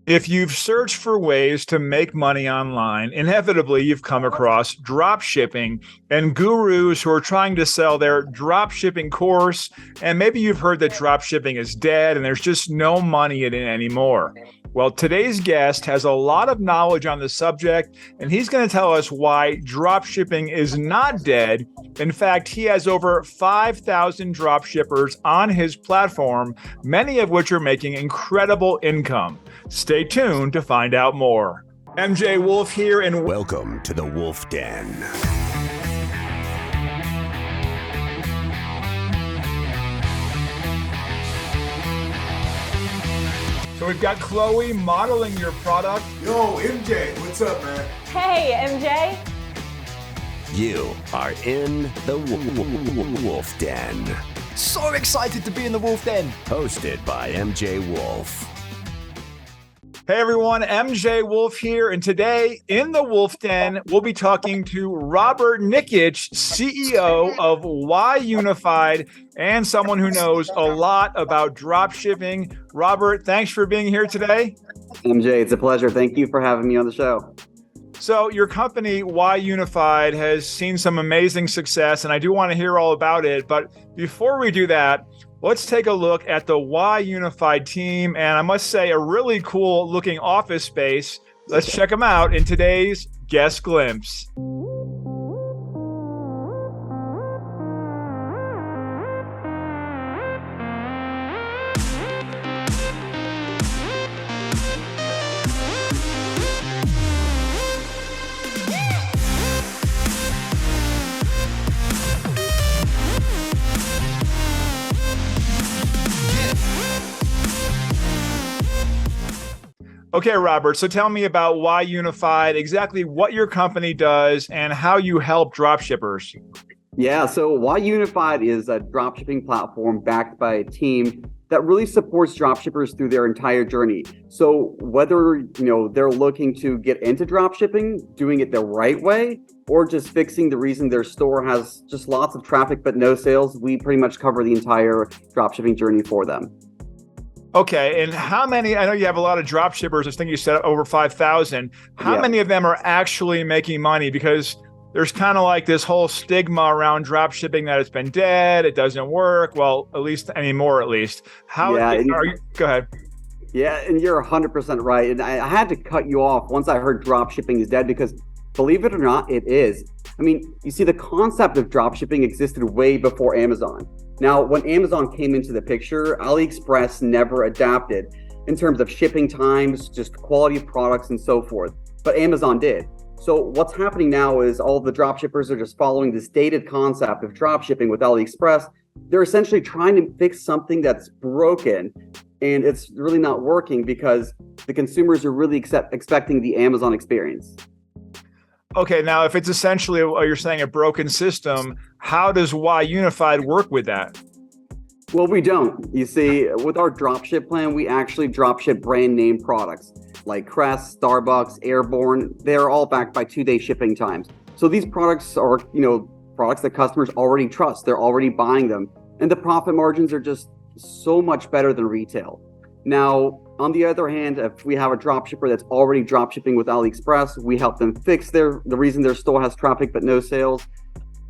If you've searched for ways to make money online, inevitably you've come across drop shipping and gurus who are trying to sell their drop shipping course. And maybe you've heard that drop shipping is dead and there's just no money in it anymore. Well, today's guest has a lot of knowledge on the subject, and he's going to tell us why drop shipping is not dead. In fact, he has over 5,000 drop shippers on his platform, many of which are making incredible income. Stay tuned to find out more. MJ Wolfe here, and welcome to the Wolfe Den. So we've got Chloe modeling your product. Yo, MJ, what's up, man? Hey, MJ. You are in the Wolfe Den. So excited to be in the Wolfe Den. Hosted by MJ Wolfe. Hey everyone, MJ Wolfe here, and today in the Wolfe Den, we'll be talking to Robert Nikic, CEO of Y Unified, and someone who knows a lot about drop shipping. Robert, thanks for being here today. MJ, it's a pleasure. Thank you for having me on the show. So your company, Y Unified, has seen some amazing success, and I do want to hear all about it. But before we do that, let's take a look at the Y Unified team. And I must say, a really cool looking office space. Let's check them out in today's Guest Glimpse. Okay, Robert, so tell me about Y Unified, exactly what your company does and how you help dropshippers. Yeah, so Y Unified is a dropshipping platform backed by a team that really supports dropshippers through their entire journey. So whether they're looking to get into dropshipping, doing it the right way, or just fixing the reason their store has just lots of traffic but no sales, we pretty much cover the entire dropshipping journey for them. Okay, and how many, I know you have a lot of drop shippers, I think you said over 5,000. How many of them are actually making money? Because there's kind of like this whole stigma around drop shipping that it's been dead, it doesn't work, well, at least anymore at least. Go ahead. Yeah, and you're 100% right. And I had to cut you off once I heard drop shipping is dead because believe it or not, it is. I mean, you see, the concept of drop shipping existed way before Amazon. Now, when Amazon came into the picture, AliExpress never adapted in terms of shipping times, just quality of products and so forth. But Amazon did. So what's happening now is all of the drop shippers are just following this dated concept of drop shipping with AliExpress. They're essentially trying to fix something that's broken, and it's really not working because the consumers are really expecting the Amazon experience. Okay, now if it's essentially what you're saying, a broken system, how does Y Unified work with that? Well, we don't. You see, with our dropship plan, we actually dropship brand name products like Crest, Starbucks, Airborne. They're all backed by 2-day shipping times. So these products are, products that customers already trust. They're already buying them. And the profit margins are just so much better than retail. Now, on the other hand, if we have a dropshipper that's already dropshipping with AliExpress, we help them fix the reason their store has traffic but no sales.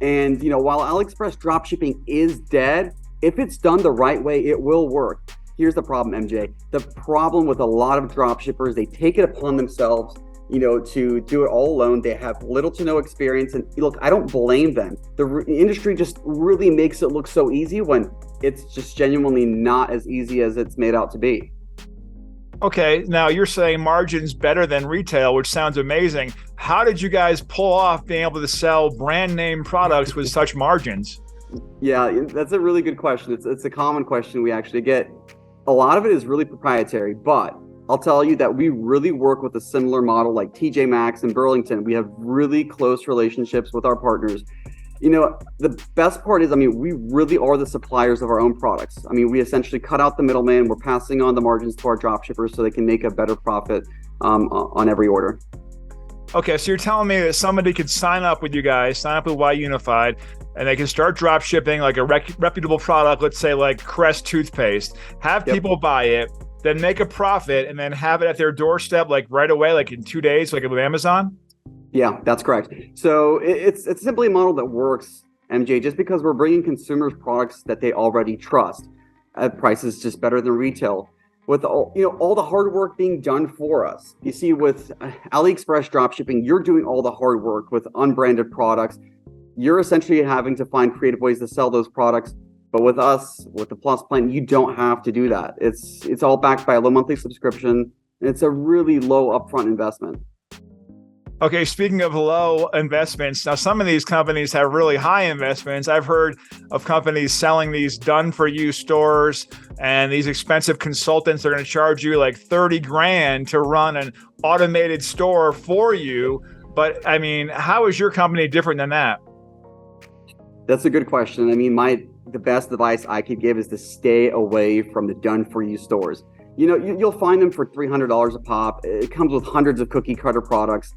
And while AliExpress dropshipping is dead, if it's done the right way, it will work. Here's the problem, MJ. The problem with a lot of dropshippers, they take it upon themselves, to do it all alone. They have little to no experience. And look, I don't blame them. The industry just really makes it look so easy when it's just genuinely not as easy as it's made out to be. Okay, now you're saying margins better than retail, which sounds amazing. How did you guys pull off being able to sell brand name products with such margins? Yeah, that's a really good question. It's a common question we actually get. A lot of it is really proprietary, but I'll tell you that we really work with a similar model like TJ Maxx and Burlington. We have really close relationships with our partners. The best part is, we really are the suppliers of our own products. We essentially cut out the middleman. We're passing on the margins to our dropshippers so they can make a better profit on every order. Okay, so you're telling me that somebody could sign up with you guys, sign up with Y Unified, and they can start drop shipping like a reputable product, let's say like Crest toothpaste, have people buy it. then make a profit and then have it at their doorstep like right away, like in 2 days, like with Amazon? Yeah, that's correct. So it's simply a model that works, MJ, just because we're bringing consumers products that they already trust at prices just better than retail, with all the hard work being done for us. You see, with AliExpress dropshipping, you're doing all the hard work with unbranded products. You're essentially having to find creative ways to sell those products. But with us, with the Plus plan, you don't have to do that. It's all backed by a low monthly subscription, and it's a really low upfront investment. Okay, speaking of low investments, now some of these companies have really high investments. I've heard of companies selling these done-for-you stores, and these expensive consultants are going to charge you like 30 grand to run an automated store for you. But I mean, how is your company different than that? That's a good question. I mean, the best advice I could give is to stay away from the done-for-you stores. You'll find them for $300 a pop. It comes with hundreds of cookie cutter products.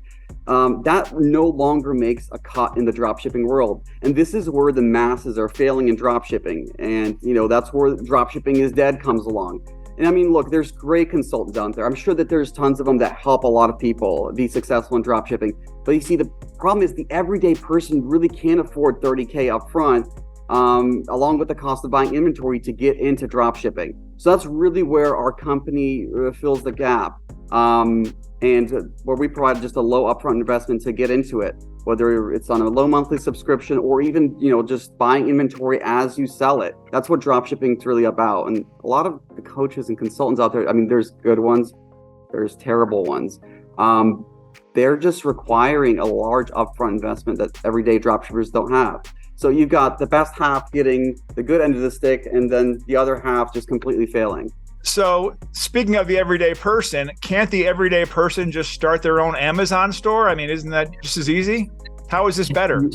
That no longer makes a cut in the dropshipping world. And this is where the masses are failing in dropshipping. And, that's where dropshipping is dead comes along. And I mean, look, there's great consultants out there. I'm sure that there's tons of them that help a lot of people be successful in dropshipping. But you see, the problem is the everyday person really can't afford $30K up front, along with the cost of buying inventory to get into dropshipping. So that's really where our company fills the gap. And where we provide just a low upfront investment to get into it, whether it's on a low monthly subscription or even, just buying inventory as you sell it. That's what dropshipping is really about. And a lot of the coaches and consultants out there, I mean, there's good ones, there's terrible ones. They're just requiring a large upfront investment that everyday dropshippers don't have. So you've got the best half getting the good end of the stick, and then the other half just completely failing. So speaking of the everyday person, can't the everyday person just start their own Amazon store? I mean, isn't that just as easy? How is this better?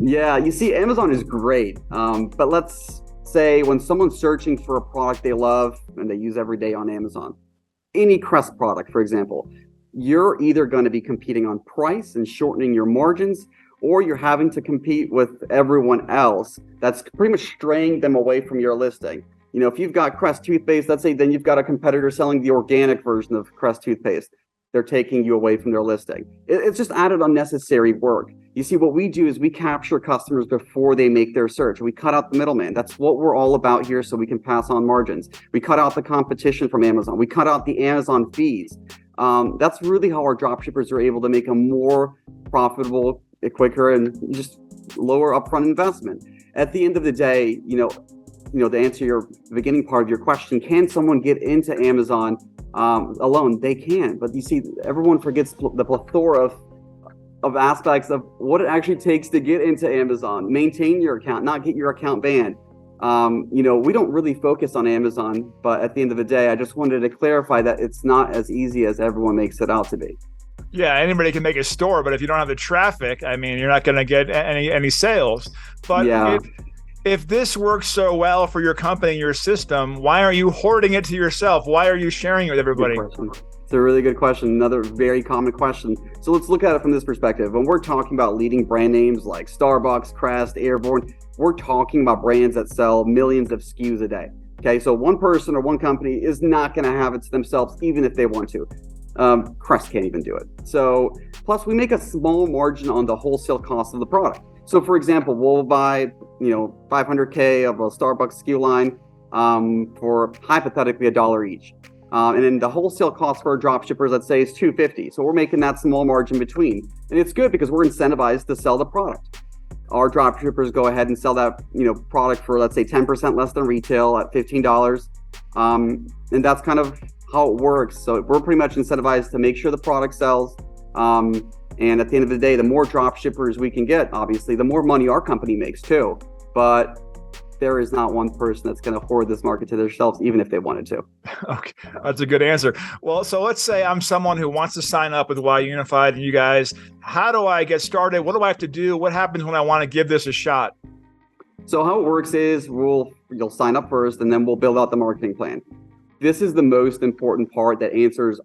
Yeah, you see, Amazon is great. But let's say when someone's searching for a product they love and they use every day on Amazon, any Crest product, for example, you're either going to be competing on price and shortening your margins, or you're having to compete with everyone else that's pretty much straying them away from your listing. If you've got Crest toothpaste, let's say, then you've got a competitor selling the organic version of Crest toothpaste. They're taking you away from their listing. It's just added unnecessary work. You see, what we do is we capture customers before they make their search. We cut out the middleman. That's what we're all about here, so we can pass on margins. We cut out the competition from Amazon. We cut out the Amazon fees. That's really how our dropshippers are able to make a more profitable, quicker, and just lower upfront investment. At the end of the day, to answer your beginning part of your question, can someone get into Amazon alone? They can, but you see, everyone forgets the plethora of aspects of what it actually takes to get into Amazon, maintain your account, not get your account banned. We don't really focus on Amazon, but at the end of the day, I just wanted to clarify that it's not as easy as everyone makes it out to be. Yeah, anybody can make a store, but if you don't have the traffic, I mean, you're not going to get any sales. But yeah. If this works so well for your company, your system, why are you hoarding it to yourself? Why are you sharing it with everybody? It's a really good question. Another very common question. So let's look at it from this perspective. When we're talking about leading brand names like Starbucks, Crest, Airborne, we're talking about brands that sell millions of SKUs a day. Okay, so one person or one company is not going to have it to themselves, even if they want to. Crest can't even do it. So plus we make a small margin on the wholesale cost of the product. So for example, we'll buy, $500K of a Starbucks SKU line for hypothetically $1 each. And then the wholesale cost for our drop shippers, let's say, is $250. So we're making that small margin between. And it's good because we're incentivized to sell the product. Our drop shippers go ahead and sell that, product for, let's say, 10% less than retail at $15. And that's kind of how it works. So we're pretty much incentivized to make sure the product sells. And at the end of the day, the more drop shippers we can get, obviously, the more money our company makes too. But there is not one person that's going to hoard this market to their shelves, even if they wanted to. Okay, that's a good answer. Well, so let's say I'm someone who wants to sign up with Y Unified and you guys. How do I get started? What do I have to do? What happens when I want to give this a shot? So how it works is you'll sign up first, and then we'll build out the marketing plan. This is the most important part that answers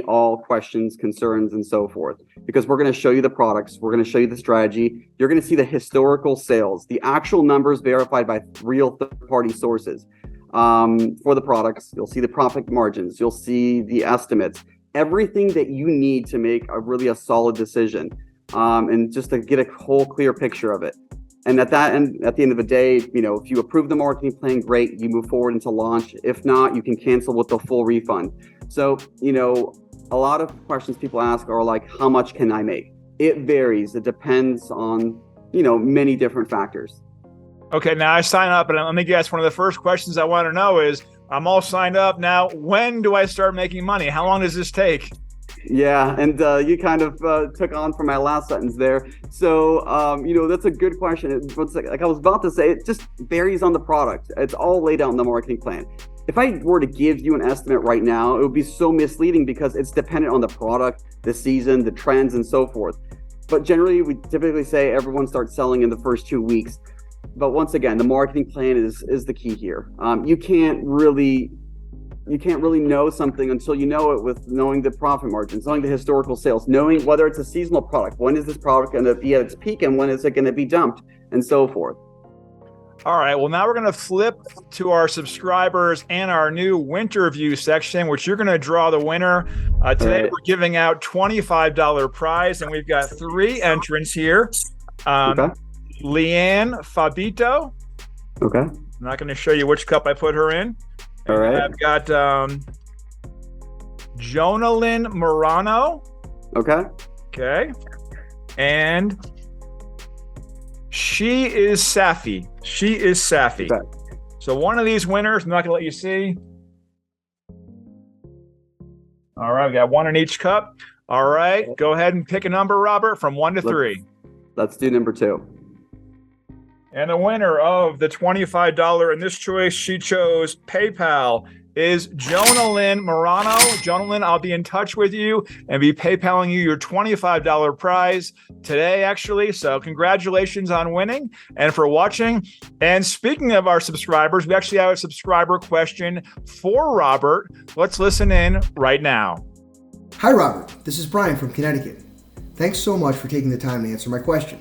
all questions, concerns, and so forth, because we're going to show you the products. We're going to show you the strategy. You're going to see the historical sales, the actual numbers verified by real third-party sources. for the products. You'll see the profit margins. You'll see the estimates. Everything that you need to make a solid decision, and just to get a whole clear picture of it. And at the end of the day, if you approve the marketing plan, great, you move forward into launch. If not, you can cancel with the full refund. So, a lot of questions people ask are like, how much can I make? It varies. It depends on, many different factors. Okay, now I sign up, and let me guess, one of the first questions I want to know is, I'm all signed up now. When do I start making money? How long does this take? Yeah, and you kind of took on from my last sentence there. So, that's a good question. Like I was about to say, it just varies on the product. It's all laid out in the marketing plan. If I were to give you an estimate right now, it would be so misleading because it's dependent on the product, the season, the trends, and so forth. But generally, we typically say everyone starts selling in the first 2 weeks. But once again, the marketing plan is the key here. You can't really know something until you know it, with knowing the profit margins, knowing the historical sales, knowing whether it's a seasonal product, when is this product going to be at its peak and when is it going to be dumped, and so forth. All right, well, now we're going to flip to our subscribers and our new winter view section, which you're going to draw the winner. Today, We're giving out $25 prize, and we've got 3 entrants here. Okay. Leanne Fabito. Okay. I'm not going to show you which cup I put her in. All right. I've got Jonalyn Morano. Okay. Okay. And she is Safi. Okay. So one of these winners, I'm not going to let you see. All right. We got one in each cup. All right. Go ahead and pick a number, Robert, from 1 to 3. Let's do number 2. And the winner of the $25 in this choice, she chose PayPal, is Jonalyn Morano. Jonalyn, I'll be in touch with you and be PayPaling you your $25 prize today, actually. So congratulations on winning and for watching. And speaking of our subscribers, we actually have a subscriber question for Robert. Let's listen in right now. Hi, Robert. This is Brian from Connecticut. Thanks so much for taking the time to answer my question.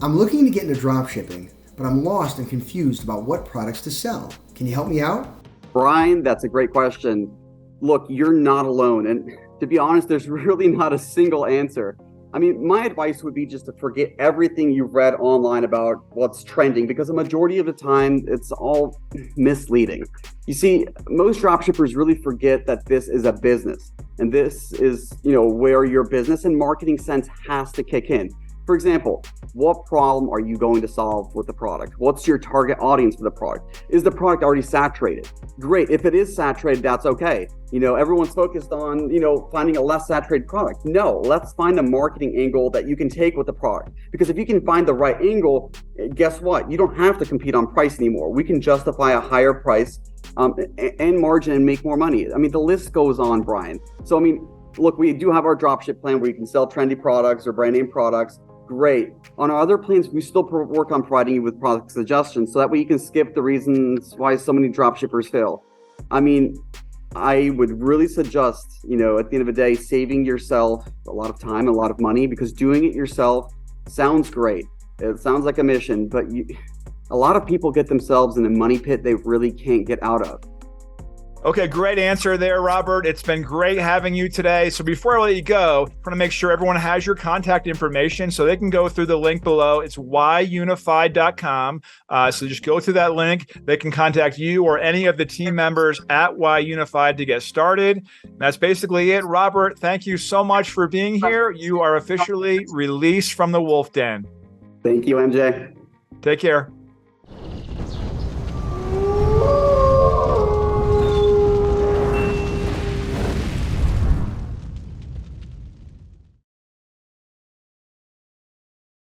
I'm looking to get into dropshipping, but I'm lost and confused about what products to sell. Can you help me out? Brian, that's a great question. Look, you're not alone. And to be honest, there's really not a single answer. I mean, my advice would be just to forget everything you've read online about what's trending, because the majority of the time, it's all misleading. You see, most dropshippers really forget that this is a business. And this is, where your business and marketing sense has to kick in. For example, what problem are you going to solve with the product? What's your target audience for the product? Is the product already saturated? Great. If it is saturated, that's okay. Everyone's focused on, finding a less saturated product. No, let's find a marketing angle that you can take with the product. Because if you can find the right angle, guess what? You don't have to compete on price anymore. We can justify a higher price and margin and make more money. I mean, the list goes on, Brian. So, look, we do have our dropship plan where you can sell trendy products or brand name products. Great. On our other plans, we still work on providing you with product suggestions so that way you can skip the reasons why so many dropshippers fail. I would really suggest, at the end of the day, saving yourself a lot of time, a lot of money, because doing it yourself sounds great. It sounds like a mission, but a lot of people get themselves in a money pit they really can't get out of. Okay, great answer there, Robert. It's been great having you today. So before I let you go, I want to make sure everyone has your contact information so they can go through the link below. It's yunified.com. So just go through that link. They can contact you or any of the team members at Yunified to get started. That's basically it. Robert, thank you so much for being here. You are officially released from the Wolfe Den. Thank you, MJ. Take care.